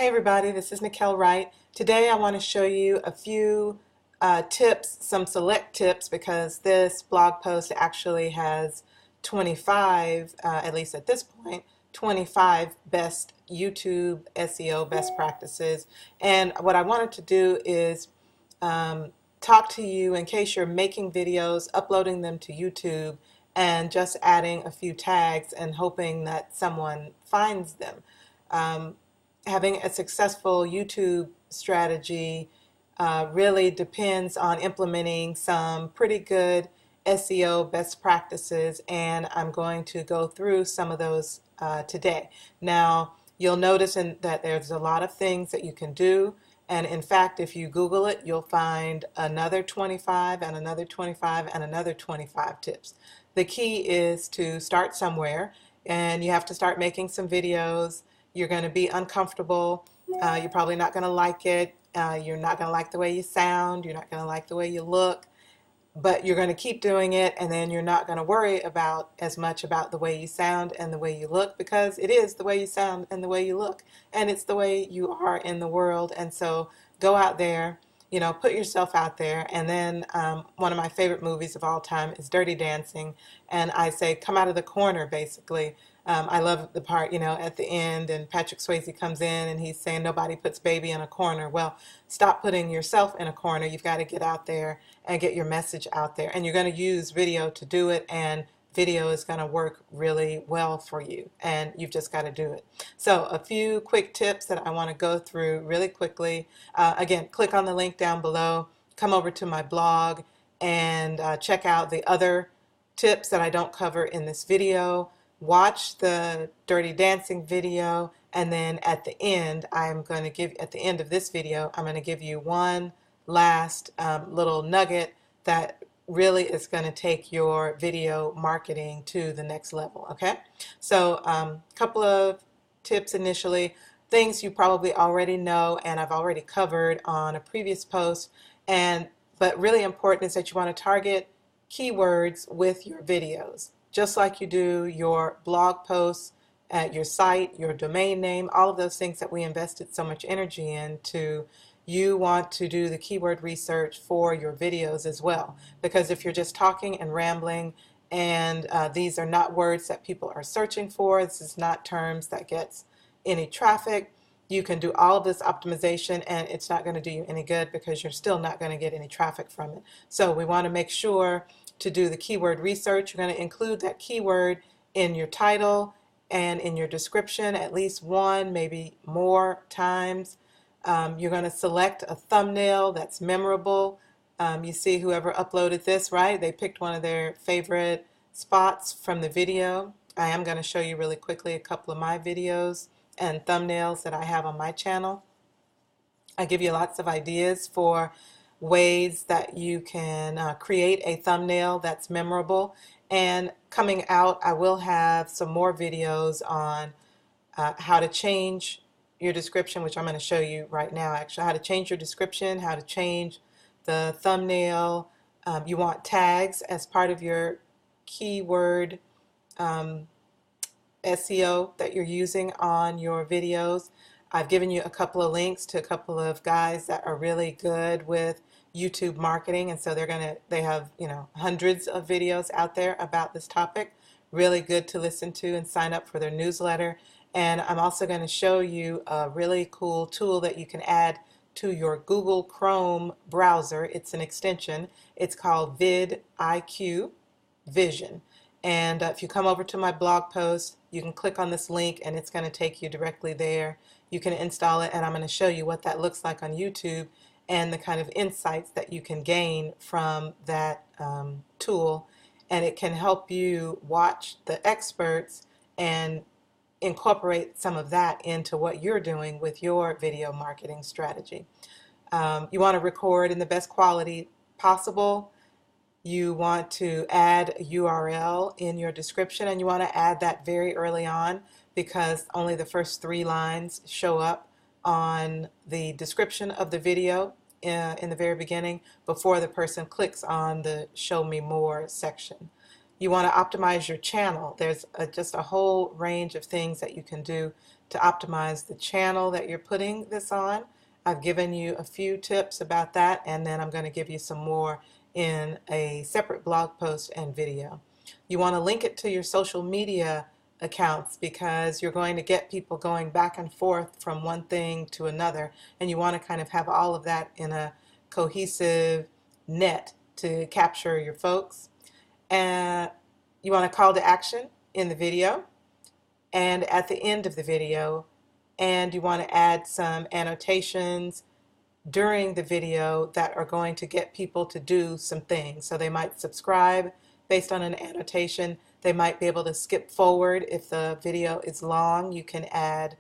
Hey everybody, this is Niquelle Wright. Today I want to show you a few tips, some select tips, because this blog post actually has 25, at least at this point, 25 best YouTube SEO best practices. And what I wanted to do is talk to you in case you're making videos, uploading them to YouTube, and just adding a few tags and hoping that someone finds them. Um, Having a successful YouTube strategy really depends on implementing some pretty good SEO best practices, and I'm going to go through some of those today. Now, you'll notice that there's a lot of things that you can do, and in fact, if you Google it, you'll find another 25 and another 25 and another 25 tips. The key is to start somewhere, and you have to start making some videos. You're going to be uncomfortable. You're probably not going to like it. You're not going to like the way you sound. You're not going to like the way you look. But you're going to keep doing it, and then you're not going to worry about as much about the way you sound and the way you look, because it is the way you sound and the way you look, and it's the way you are in the world. And so go out there, put yourself out there. And then one of my favorite movies of all time is Dirty Dancing, and I say come out of the corner, basically. I love the part, at the end, and Patrick Swayze comes in and he's saying nobody puts baby in a corner. Well, stop putting yourself in a corner. You've got to get out there and get your message out there. And you're going to use video to do it, and video is going to work really well for you, and you've just got to do it. So a few quick tips that I want to go through really quickly. Again, click on the link down below, come over to my blog, and check out the other tips that I don't cover in this video. Watch the Dirty Dancing video, and then at the end, at the end of this video, I'm going to give you one last little nugget that really is going to take your video marketing to the next level. Okay, so a couple of tips initially, things you probably already know and I've already covered on a previous post, but really important is that you want to target keywords with your videos, just like you do your blog posts, at your site, your domain name, all of those things that we invested so much energy into. You want to do the keyword research for your videos as well, because if you're just talking and rambling and these are not words that people are searching for, this is not terms that gets any traffic, you can do all of this optimization and it's not going to do you any good, because you're still not going to get any traffic from it. So we want to make sure to do the keyword research. You're going to include that keyword in your title and in your description at least one, maybe more times. You're going to select a thumbnail that's memorable. You see whoever uploaded this, right? They picked one of their favorite spots from the video. I am going to show you really quickly a couple of my videos and thumbnails that I have on my channel. I give you lots of ideas for ways that you can create a thumbnail that's memorable. And coming out, I will have some more videos on how to change your description, which I'm going to show you right now, actually, how to change your description, how to change the thumbnail. You want tags as part of your keyword SEO that you're using on your videos. I've given you a couple of links to a couple of guys that are really good with YouTube marketing, and so they have hundreds of videos out there about this topic. Really good to listen to and sign up for their newsletter. And I'm also going to show you a really cool tool that you can add to your Google Chrome browser. It's an extension. It's called VidIQ Vision. And if you come over to my blog post, you can click on this link and it's going to take you directly there. You can install it, and I'm going to show you what that looks like on YouTube and the kind of insights that you can gain from that tool. And it can help you watch the experts and incorporate some of that into what you're doing with your video marketing strategy. You want to record in the best quality possible. You want to add a URL in your description, and you want to add that very early on, because only the first 3 lines show up on the description of the video in the very beginning before the person clicks on the Show Me More section. You want to optimize your channel. There's just a whole range of things that you can do to optimize the channel that you're putting this on. I've given you a few tips about that, and then I'm going to give you some more in a separate blog post and video. You want to link it to your social media accounts because you're going to get people going back and forth from one thing to another, and you want to kind of have all of that in a cohesive net to capture your folks. And you want a call to action in the video and at the end of the video, and you want to add some annotations during the video that are going to get people to do some things. So they might subscribe based on an annotation. They might be able to skip forward if the video is long. You can add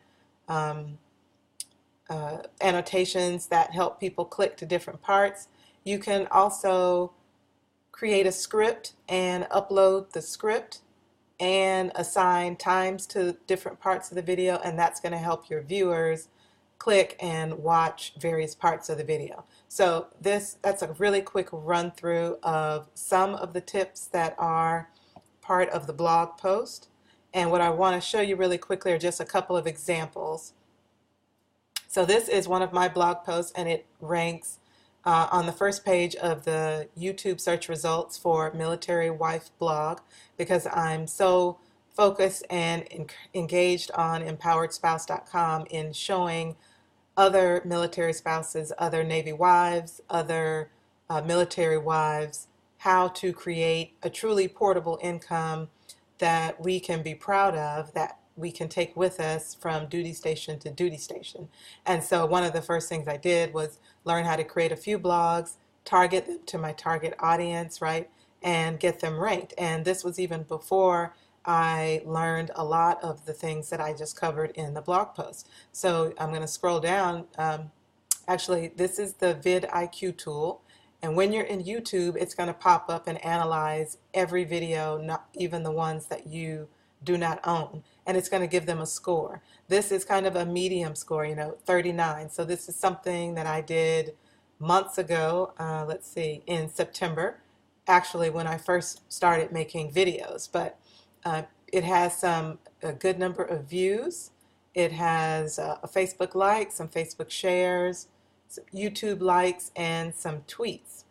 annotations that help people click to different parts. You can also create a script and upload the script and assign times to different parts of the video, and that's going to help your viewers click and watch various parts of the video. So that's a really quick run through of some of the tips that are part of the blog post. And what I want to show you really quickly are just a couple of examples. So this is one of my blog posts, and it ranks on the first page of the YouTube search results for Military Wife Blog because I'm so focused and engaged on empoweredspouse.com in showing other military spouses, other Navy wives, other military wives, how to create a truly portable income that we can be proud of, that we can take with us from duty station to duty station. And so one of the first things I did was learn how to create a few blogs, target them to my target audience, right, and get them ranked. And this was even before I learned a lot of the things that I just covered in the blog post. So I'm going to scroll down. Actually, this is the VidIQ tool. And when you're in YouTube, it's going to pop up and analyze every video, not even the ones that you do not own. And it's going to give them a score. This is kind of a medium score, 39. So this is something that I did months ago, let's see, in September, actually when I first started making videos. But it has a good number of views. It has a Facebook like, some Facebook shares, some YouTube likes, and some tweets.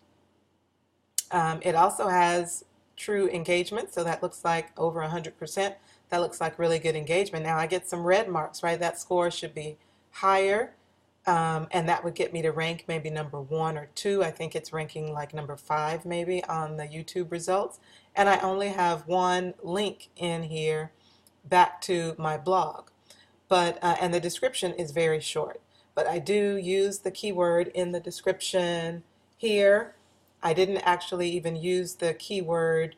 It also has true engagement, so that looks like over 100%. That looks like really good engagement. Now I get some red marks, right? That score should be higher, and that would get me to rank maybe number 1 or 2. I think it's ranking like number 5 maybe on the YouTube results. And I only have one link in here back to my blog. But and the description is very short. But I do use the keyword in the description here. I didn't actually even use the keyword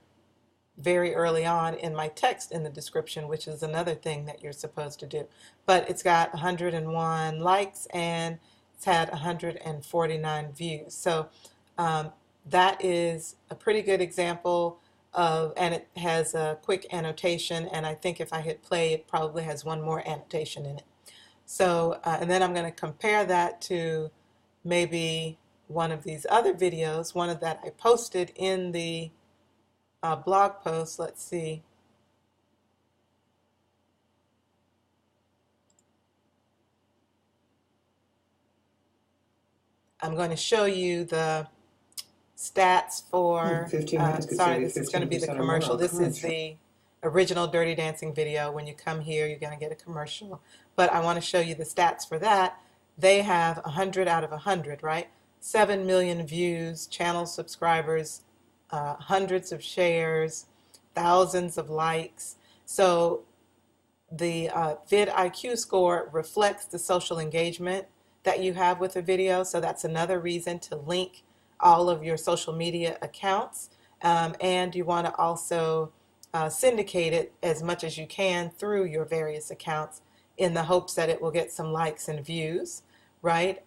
very early on in my text in the description, which is another thing that you're supposed to do. But it's got 101 likes and it's had 149 views. So that is a pretty good example of, and it has a quick annotation, and I think if I hit play, it probably has one more annotation in it. So, and then I'm going to compare that to maybe one of these other videos, one of that I posted in the blog post. Let's see. I'm going to show you the stats for, 15 minutes sorry, this is going to be the commercial. This is the original Dirty Dancing video. When you come here, you're going to get a commercial. But I want to show you the stats for that. They have 100 out of 100, right? 7 million views, channel subscribers, hundreds of shares, thousands of likes. So the VidIQ score reflects the social engagement that you have with a video. So that's another reason to link all of your social media accounts. And you want to also syndicate it as much as you can through your various accounts in the hopes that it will get some likes and views, right?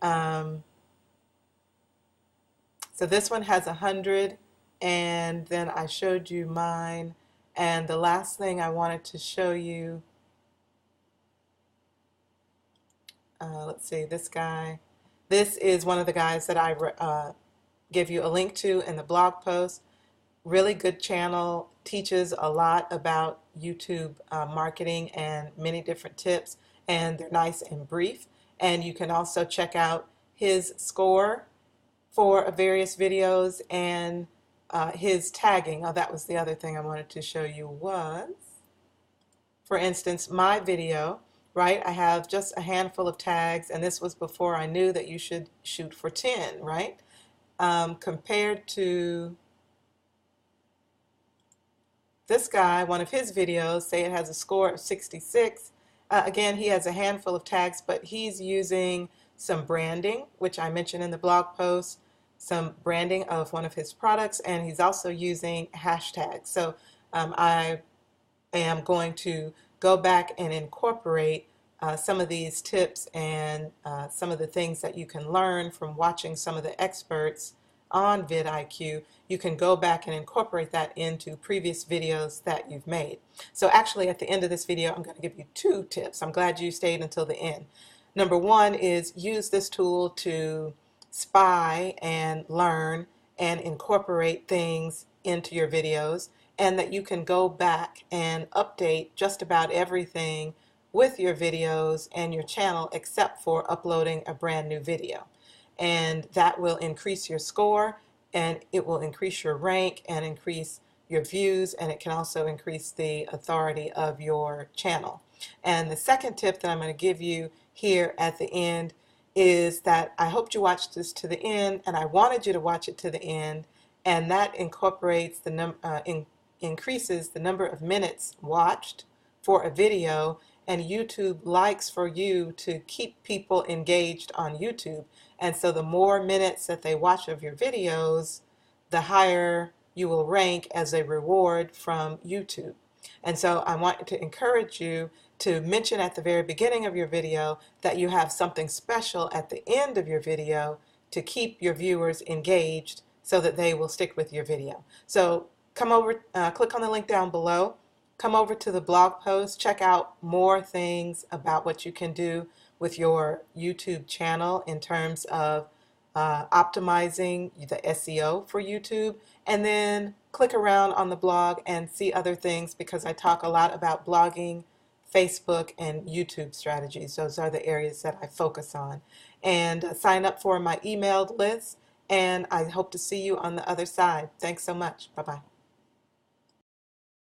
So this one has 100, and then I showed you mine. And the last thing I wanted to show you, let's see, this guy. This is one of the guys that I give you a link to in the blog post. Really good channel, teaches a lot about YouTube marketing and many different tips. and they're nice and brief. And you can also check out his score for various videos and his tagging. Oh, that was the other thing I wanted to show you was, for instance, my video, right? I have just a handful of tags, and this was before I knew that you should shoot for 10, right? Compared to this guy, one of his videos, say it has a score of 66. Again, he has a handful of tags, but he's using some branding, which I mentioned in the blog post, some branding of one of his products, and he's also using hashtags. So I am going to go back and incorporate some of these tips and some of the things that you can learn from watching some of the experts on vidIQ. You can go back and incorporate that into previous videos that you've made. So actually at the end of this video, I'm going to give you 2 tips. I'm glad you stayed until the end. Number 1 is use this tool to spy and learn and incorporate things into your videos, and that you can go back and update just about everything with your videos and your channel except for uploading a brand new video. And that will increase your score, and it will increase your rank and increase your views, and it can also increase the authority of your channel. And the second tip that I'm going to give you here at the end is that I hoped you watched this to the end, and I wanted you to watch it to the end, and that incorporates the increases the number of minutes watched for a video, and YouTube likes for you to keep people engaged on YouTube. And so the more minutes that they watch of your videos, the higher you will rank as a reward from YouTube. And so I want to encourage you to mention at the very beginning of your video that you have something special at the end of your video to keep your viewers engaged so that they will stick with your video. So come over, click on the link down below, come over to the blog post, check out more things about what you can do with your YouTube channel in terms of optimizing the SEO for YouTube, and then click around on the blog and see other things, because I talk a lot about blogging, Facebook, and YouTube strategies. Those are the areas that I focus on. And sign up for my emailed list, and I hope to see you on the other side. Thanks so much. Bye-bye.